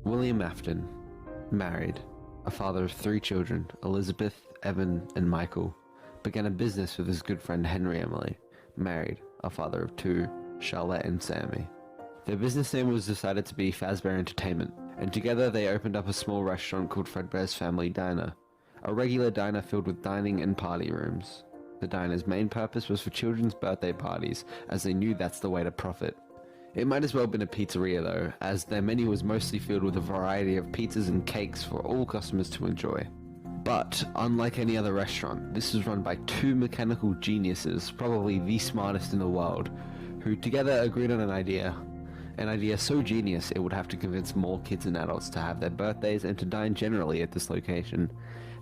William Afton, married, a father of 3 children, Elizabeth, Evan, and Michael, began a business with his good friend Henry Emily, married, a father of 2, Charlotte and Sammy. Their business name was decided to be Fazbear Entertainment, and together they opened up a small restaurant called Fredbear's Family Diner, a regular diner filled with dining and party rooms. The diner's main purpose was for children's birthday parties, as they knew that's the way to profit. It might as well have been a pizzeria though, as their menu was mostly filled with a variety of pizzas and cakes for all customers to enjoy. But, unlike any other restaurant, this was run by 2 mechanical geniuses, probably the smartest in the world, who together agreed on an idea so genius it would have to convince more kids and adults to have their birthdays and to dine generally at this location.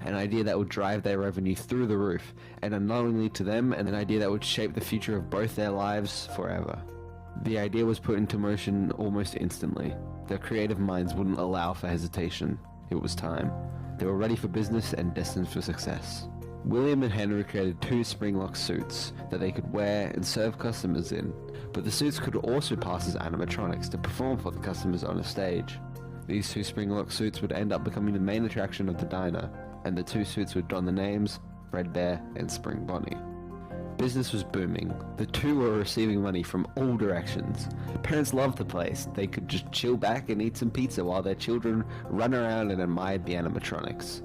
An idea that would drive their revenue through the roof, and unknowingly to them, an idea that would shape the future of both their lives forever. The idea was put into motion almost instantly. Their creative minds wouldn't allow for hesitation. It was time. They were ready for business and destined for success. William and Henry created 2 spring-lock suits that they could wear and serve customers in, but the suits could also pass as animatronics to perform for the customers on a stage. These 2 spring-lock suits would end up becoming the main attraction of the diner, and the 2 suits would don the names Fredbear and Spring Bonnie. Business was booming. The 2 were receiving money from all directions. Parents loved the place. They could just chill back and eat some pizza while their children ran around and admired the animatronics.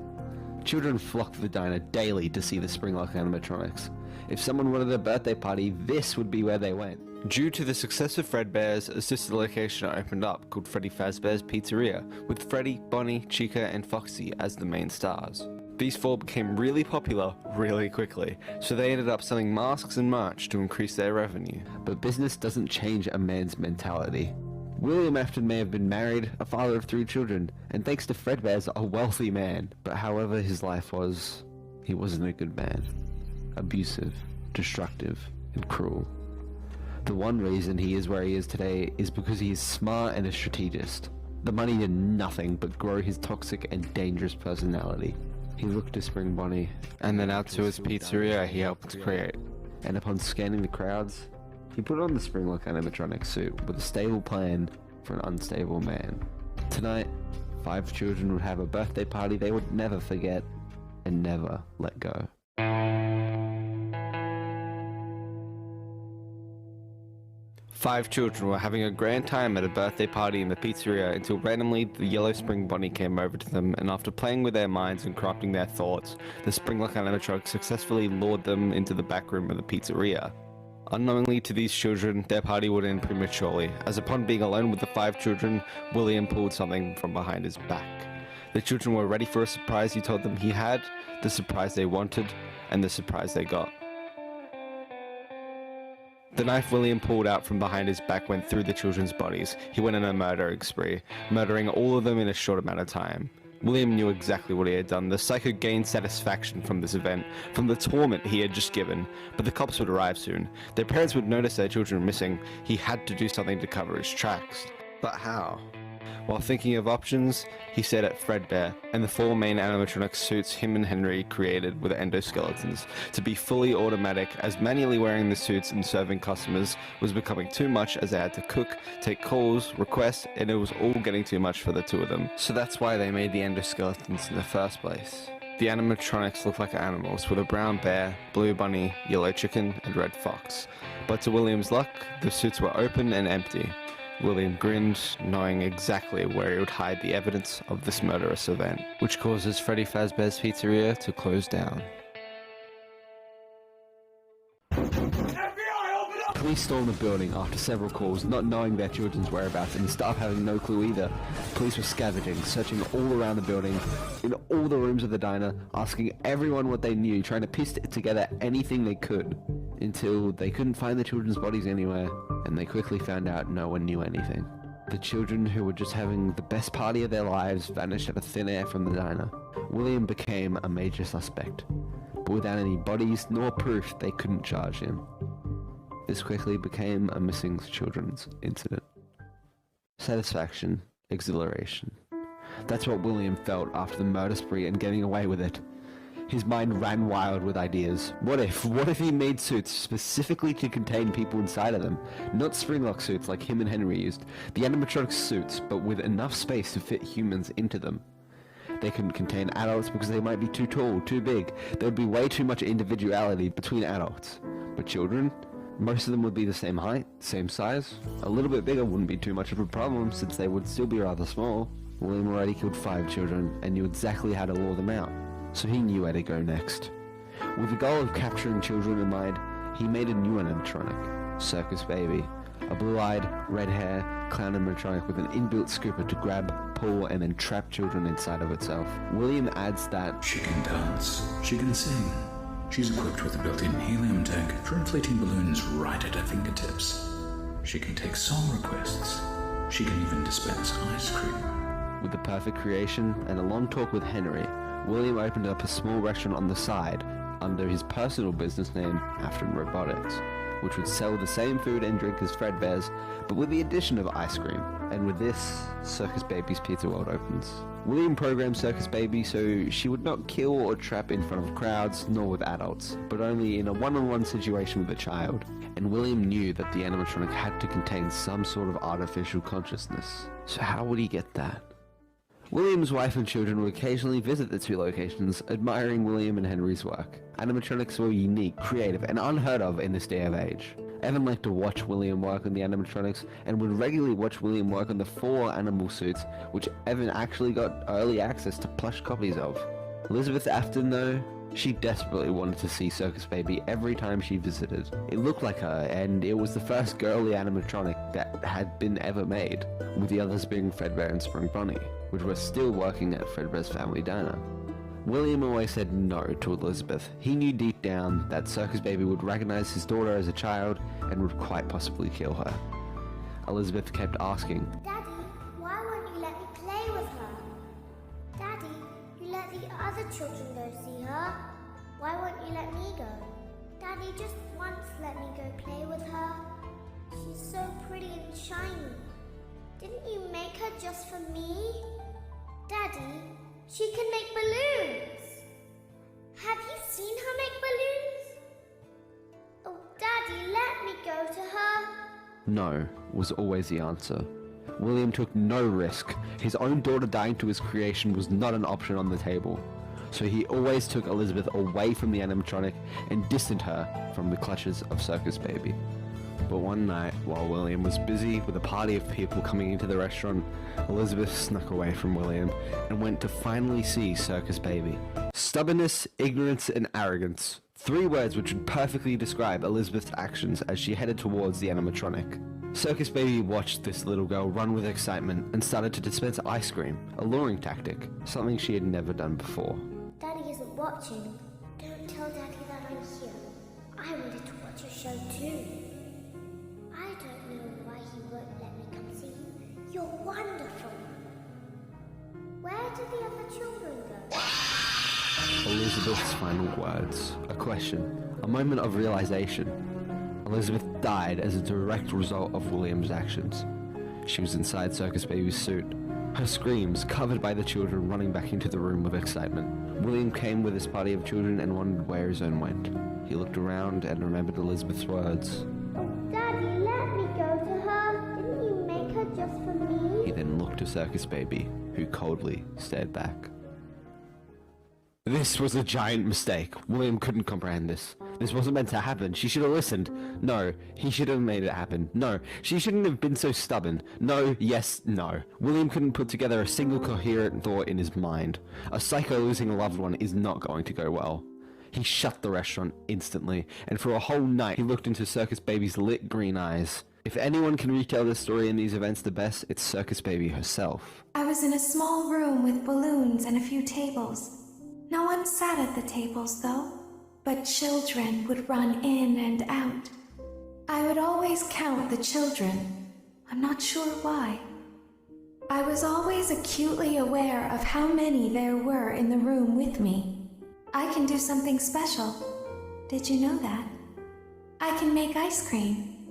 Children flocked to the diner daily to see the Springlock animatronics. If someone wanted a birthday party, this would be where they went. Due to the success of Fredbear's, a sister location opened up called Freddy Fazbear's Pizzeria, with Freddy, Bonnie, Chica, and Foxy as the main stars. These 4 became really popular really quickly, so they ended up selling masks and merch to increase their revenue. But business doesn't change a man's mentality. William Afton may have been married, a father of 3 children, and thanks to Fredbear's, a wealthy man. But however his life was, he wasn't a good man. Abusive, destructive, and cruel. The one reason he is where he is today is because he is smart and a strategist. The money did nothing but grow his toxic and dangerous personality. He looked to Spring Bonnie, and then out to his pizzeria he helped create. And upon scanning the crowds, he put on the Springlock animatronic suit with a stable plan for an unstable man. Tonight, 5 children would have a birthday party they would never forget and never let go. Five children were having a grand time at a birthday party in the pizzeria until randomly the yellow Spring Bonnie came over to them, and after playing with their minds and corrupting their thoughts, the Springlock animatronic successfully lured them into the back room of the pizzeria. Unknowingly to these children, their party would end prematurely, as upon being alone with the 5 children, William pulled something from behind his back. The children were ready for a surprise he told them he had, the surprise they wanted, and the surprise they got. The knife William pulled out from behind his back went through the children's bodies. He went on a murdering spree, murdering all of them in a short amount of time. William knew exactly what he had done. The psycho gained satisfaction from this event, from the torment he had just given, but the cops would arrive soon. Their parents would notice their children were missing. He had to do something to cover his tracks. But how? While thinking of options, he stared at Fredbear and the 4 main animatronic suits him and Henry created with endoskeletons to be fully automatic, as manually wearing the suits and serving customers was becoming too much, as they had to cook, take calls, requests, and it was all getting too much for the 2 of them. So that's why they made the endoskeletons in the first place. The animatronics looked like animals, with a brown bear, blue bunny, yellow chicken, and red fox. But to William's luck, the suits were open and empty. William grinned, knowing exactly where he would hide the evidence of this murderous event, which causes Freddy Fazbear's Pizzeria to close down. Police stormed the building after several calls, not knowing their children's whereabouts, and the staff having no clue either. Police were scavenging, searching all around the building, in all the rooms of the diner, asking everyone what they knew, trying to piece together anything they could, until they couldn't find the children's bodies anywhere, and they quickly found out no one knew anything. The children, who were just having the best party of their lives, vanished out of thin air from the diner. William became a major suspect, but without any bodies nor proof, they couldn't charge him. This quickly became a missing children's incident. Satisfaction, exhilaration. That's what William felt after the murder spree and getting away with it. His mind ran wild with ideas. What if he made suits specifically to contain people inside of them? Not spring-lock suits like him and Henry used. The animatronic suits, but with enough space to fit humans into them. They couldn't contain adults because they might be too tall, too big. There would be way too much individuality between adults. But children? Most of them would be the same height, same size. A little bit bigger wouldn't be too much of a problem since they would still be rather small. William already killed 5 children and knew exactly how to lure them out. So he knew where to go next. With the goal of capturing children in mind, he made a new animatronic, Circus Baby. A blue-eyed, red-hair clown animatronic with an inbuilt scooper to grab, pull, and then trap children inside of itself. William adds that she can dance, she can sing. She's equipped with a built-in helium tank for inflating balloons right at her fingertips. She can take song requests. She can even dispense ice cream. With the perfect creation and a long talk with Henry, William opened up a small restaurant on the side under his personal business name, Afton Robotics, which would sell the same food and drink as Fredbear's, but with the addition of ice cream. And with this, Circus Baby's Pizza World opens. William programmed Circus Baby so she would not kill or trap in front of crowds, nor with adults, but only in a one-on-one situation with a child. And William knew that the animatronic had to contain some sort of artificial consciousness. So how would he get that? William's wife and children would occasionally visit the 2 locations, admiring William and Henry's work. Animatronics were unique, creative, and unheard of in this day of age. Evan liked to watch William work on the animatronics and would regularly watch William work on the 4 animal suits, which Evan actually got early access to plush copies of. Elizabeth Afton, though, she desperately wanted to see Circus Baby every time she visited. It looked like her, and it was the first girly animatronic that had been ever made, with the others being Fredbear and Spring Bonnie, which were still working at Fredbear's family diner. William always said no to Elizabeth. He knew deep down that Circus Baby would recognize his daughter as a child and would quite possibly kill her. Elizabeth kept asking, Daddy, why won't you let me play with her? Daddy, you let the other children go see her. Why won't you let me go? Daddy, just once let me go play with her. She's so pretty and shiny. Didn't you make her just for me? Daddy, she can make balloons. Have you seen her make balloons? Oh, Daddy, let me go to her. no was always the answer. William took no risk. His own daughter dying to his creation was not an option on the table. So he always took Elizabeth away from the animatronic and distanced her from the clutches of Circus Baby. But one night, while William was busy with a party of people coming into the restaurant, Elizabeth snuck away from William and went to finally see Circus Baby. Stubbornness, ignorance, and arrogance. 3 words which would perfectly describe Elizabeth's actions as she headed towards the animatronic. Circus Baby watched this little girl run with excitement and started to dispense ice cream, a luring tactic, something she had never done before. Daddy isn't watching. Don't tell Daddy that I'm here. I wanted to watch your show too. I don't know why he won't let me come see you. You're wonderful. Where did the other children go? Elizabeth's final words. A question. A moment of realization. Elizabeth died as a direct result of William's actions. She was inside Circus Baby's suit. Her screams, covered by the children running back into the room with excitement. William came with his party of children and wondered where his own went. He looked around and remembered Elizabeth's words. Oh, Daddy, let me go to her. Didn't you make her just for me? He then looked to Circus Baby, who coldly stared back. This was a giant mistake. William couldn't comprehend this. This wasn't meant to happen. She should have listened. No, he should have made it happen. No, she shouldn't have been so stubborn. No, yes, no. William couldn't put together a single coherent thought in his mind. A psycho losing a loved one is not going to go well. He shut the restaurant instantly, and for a whole night he looked into Circus Baby's lit green eyes. If anyone can retell this story in these events the best, it's Circus Baby herself. I was in a small room with balloons and a few tables. No one sat at the tables, though, but children would run in and out. I would always count the children. I'm not sure why. I was always acutely aware of how many there were in the room with me. I can do something special. Did you know that? I can make ice cream.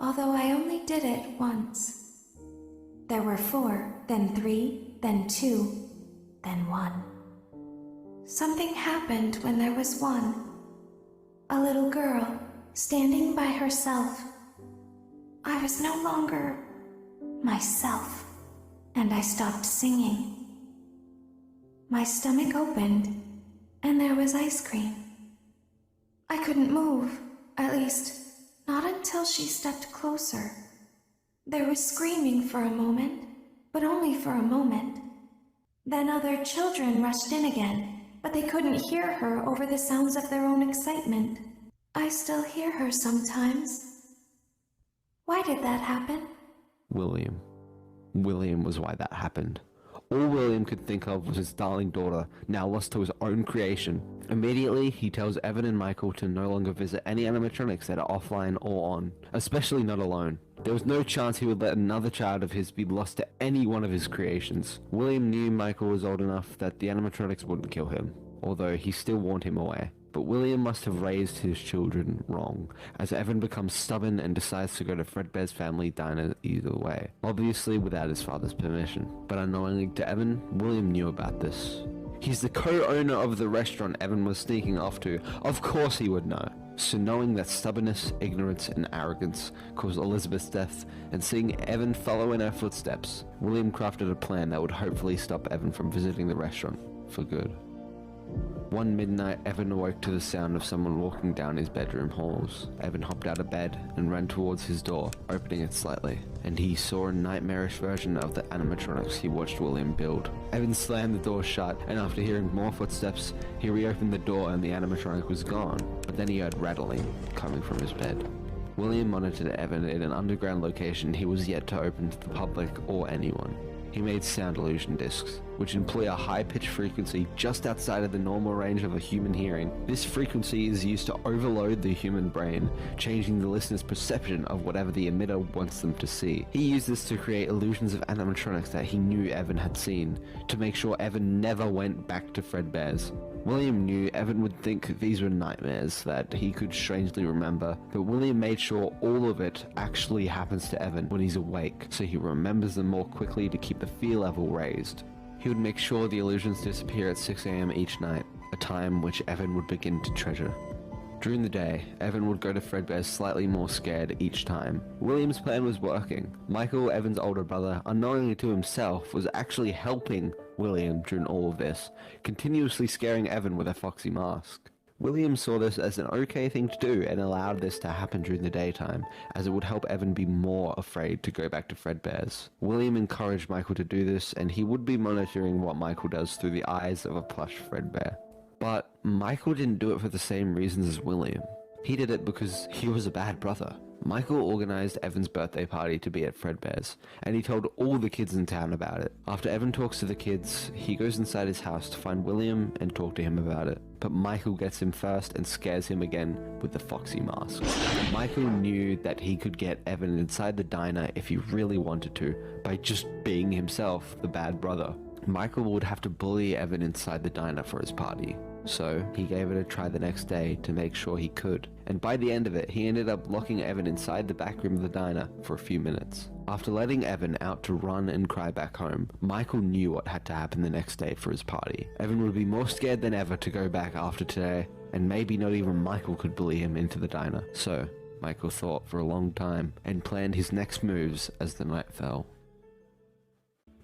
Although I only did it once. There were 4, then 3, then 2, then 1. Something happened when there was 1. A little girl standing by herself. I was no longer myself, and I stopped singing. My stomach opened, and there was ice cream. I couldn't move, at least, not until she stepped closer. There was screaming for a moment, but only for a moment. Then other children rushed in again, but they couldn't hear her over the sounds of their own excitement. I still hear her sometimes. Why did that happen? William. William was why that happened. All William could think of was his darling daughter, now lost to his own creation. Immediately, he tells Evan and Michael to no longer visit any animatronics that are offline or on, especially not alone. There was no chance he would let another child of his be lost to any one of his creations. William knew Michael was old enough that the animatronics wouldn't kill him, although he still warned him away. But William must have raised his children wrong, as Evan becomes stubborn and decides to go to Fredbear's family diner either way, obviously without his father's permission. But unknowingly to Evan, William knew about this. He's the co-owner of the restaurant Evan was sneaking off to. Of course he would know. So knowing that stubbornness, ignorance, and arrogance caused Elizabeth's death, and seeing Evan follow in her footsteps, William crafted a plan that would hopefully stop Evan from visiting the restaurant for good. One midnight, Evan awoke to the sound of someone walking down his bedroom halls. Evan hopped out of bed and ran towards his door, opening it slightly, and he saw a nightmarish version of the animatronics he watched William build. Evan slammed the door shut, and after hearing more footsteps, he reopened the door and the animatronic was gone, but then he heard rattling coming from his bed. William monitored Evan in an underground location he was yet to open to the public or anyone. He made sound illusion discs, which employ a high-pitched frequency just outside of the normal range of a human hearing. This frequency is used to overload the human brain, changing the listener's perception of whatever the emitter wants them to see. He used this to create illusions of animatronics that he knew Evan had seen, to make sure Evan never went back to Fredbear's. William knew Evan would think these were nightmares that he could strangely remember, but William made sure all of it actually happens to Evan when he's awake, so he remembers them more quickly to keep the fear level raised. He would make sure the illusions disappear at 6 AM each night, a time which Evan would begin to treasure. During the day, Evan would go to Fredbear's slightly more scared each time. William's plan was working. Michael, Evan's older brother, unknowingly to himself, was actually helping William during all of this, continuously scaring Evan with a foxy mask. William saw this as an okay thing to do and allowed this to happen during the daytime, as it would help Evan be more afraid to go back to Fredbear's. William encouraged Michael to do this, and he would be monitoring what Michael does through the eyes of a plush Fredbear. But Michael didn't do it for the same reasons as William. He did it because he was a bad brother. Michael organized Evan's birthday party to be at Fredbear's, and he told all the kids in town about it. After Evan talks to the kids, he goes inside his house to find William and talk to him about it. But Michael gets him first and scares him again with the foxy mask. Michael knew that he could get Evan inside the diner if he really wanted to, by just being himself, the bad brother. Michael would have to bully Evan inside the diner for his party. So he gave it a try the next day to make sure he could, and by the end of it, he ended up locking Evan inside the back room of the diner for a few minutes. After letting Evan out to run and cry back home, Michael knew what had to happen the next day for his party. Evan would be more scared than ever to go back after today, and maybe not even Michael could bully him into the diner. So Michael thought for a long time and planned his next moves as the night fell.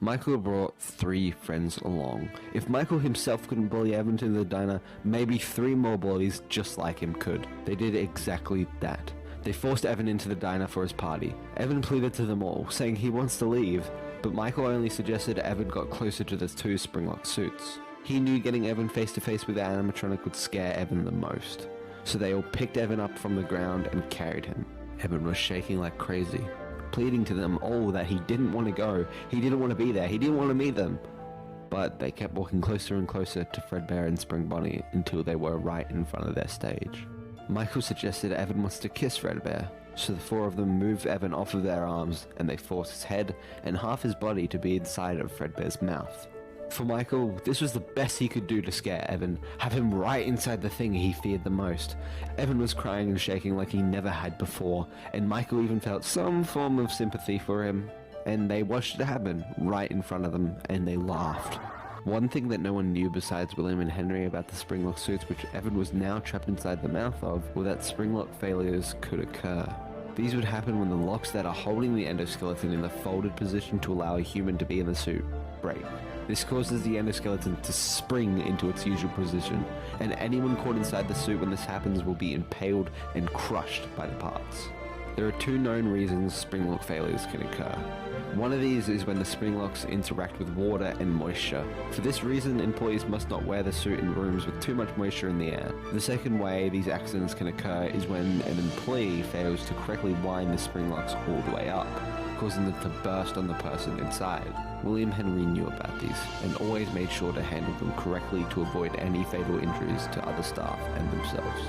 Michael brought 3 friends along. If Michael himself couldn't bully Evan to the diner, maybe 3 more bullies just like him could. They did exactly that. They forced Evan into the diner for his party. Evan pleaded to them all, saying he wants to leave, but Michael only suggested Evan got closer to the 2 springlock suits. He knew getting Evan face to face with the animatronic would scare Evan the most, so they all picked Evan up from the ground and carried him. Evan was shaking like crazy, pleading to them all that he didn't want to go, he didn't want to be there, he didn't want to meet them. But they kept walking closer and closer to Fredbear and Spring Bonnie until they were right in front of their stage. Michael suggested Evan wants to kiss Fredbear, so the 4 of them moved Evan off of their arms and they forced his head and half his body to be inside of Fredbear's mouth. For Michael, this was the best he could do to scare Evan, have him right inside the thing he feared the most. Evan was crying and shaking like he never had before, and Michael even felt some form of sympathy for him. and they watched it happen right in front of them, and they laughed. One thing that no one knew besides William and Henry about the springlock suits, which Evan was now trapped inside the mouth of, were that springlock failures could occur. These would happen when the locks that are holding the endoskeleton in the folded position to allow a human to be in the suit break. This causes the endoskeleton to spring into its usual position, and anyone caught inside the suit when this happens will be impaled and crushed by the parts. There are two known reasons springlock failures can occur. One of these is when the springlocks interact with water and moisture. For this reason, employees must not wear the suit in rooms with too much moisture in the air. The second way these accidents can occur is when an employee fails to correctly wind the springlocks all the way up, causing them to burst on the person inside. William Henry knew about these, and always made sure to handle them correctly to avoid any fatal injuries to other staff and themselves.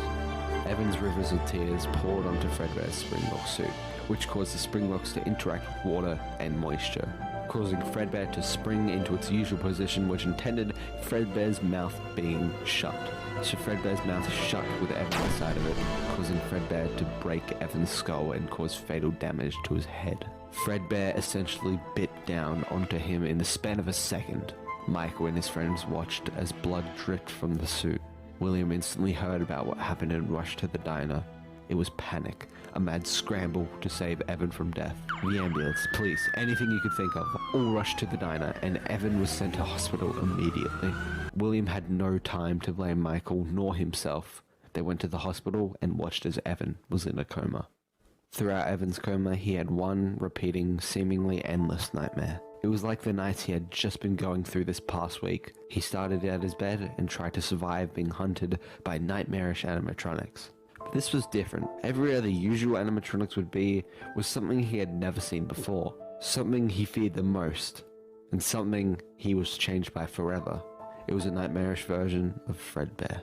Evan's rivers of tears poured onto Fredbear's springlock suit, which caused the springlocks to interact with water and moisture, causing Fredbear to spring into its usual position, which intended Fredbear's mouth being shut. So Fredbear's mouth shut with Evan inside of it, causing Fredbear to break Evan's skull and cause fatal damage to his head. Fredbear essentially bit down onto him in the span of a second. Michael and his friends watched as blood dripped from the suit. William instantly heard about what happened and rushed to the diner. It was panic, a mad scramble to save Evan from death. The ambulance, police, anything you could think of, all rushed to the diner, and Evan was sent to hospital immediately. William had no time to blame Michael nor himself. They went to the hospital and watched as Evan was in a coma. Throughout Evan's coma, he had one repeating, seemingly endless nightmare. It was like the nights he had just been going through this past week. He started at his bed and tried to survive being hunted by nightmarish animatronics. But this was different. Every other usual animatronics would be was something he had never seen before. Something he feared the most. And something he was changed by forever. It was a nightmarish version of Fredbear.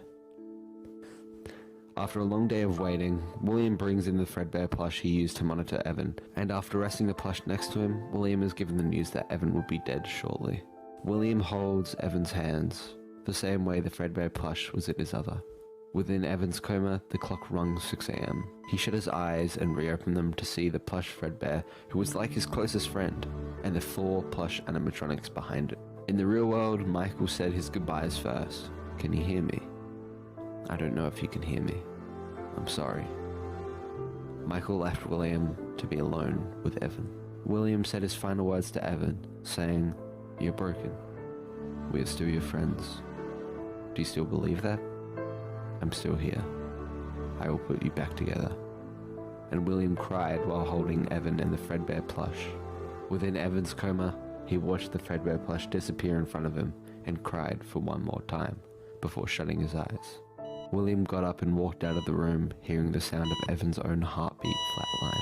After a long day of waiting, William brings in the Fredbear plush he used to monitor Evan, and after resting the plush next to him, William is given the news that Evan will be dead shortly. William holds Evan's hands, the same way the Fredbear plush was in his other. Within Evan's coma, the clock rung 6 a.m. He shut his eyes and reopened them to see the plush Fredbear, who was like his closest friend, and the 4 plush animatronics behind it. In the real world, Michael said his goodbyes first. Can you hear me? I don't know if you can hear me. I'm sorry. Michael left William to be alone with Evan. William said his final words to Evan, saying, "You're broken. We are still your friends. Do you still believe that? I'm still here. I will put you back together." And William cried while holding Evan and the Fredbear plush. Within Evan's coma, he watched the Fredbear plush disappear in front of him and cried for one more time before shutting his eyes. William got up and walked out of the room, hearing the sound of Evan's own heartbeat flatline.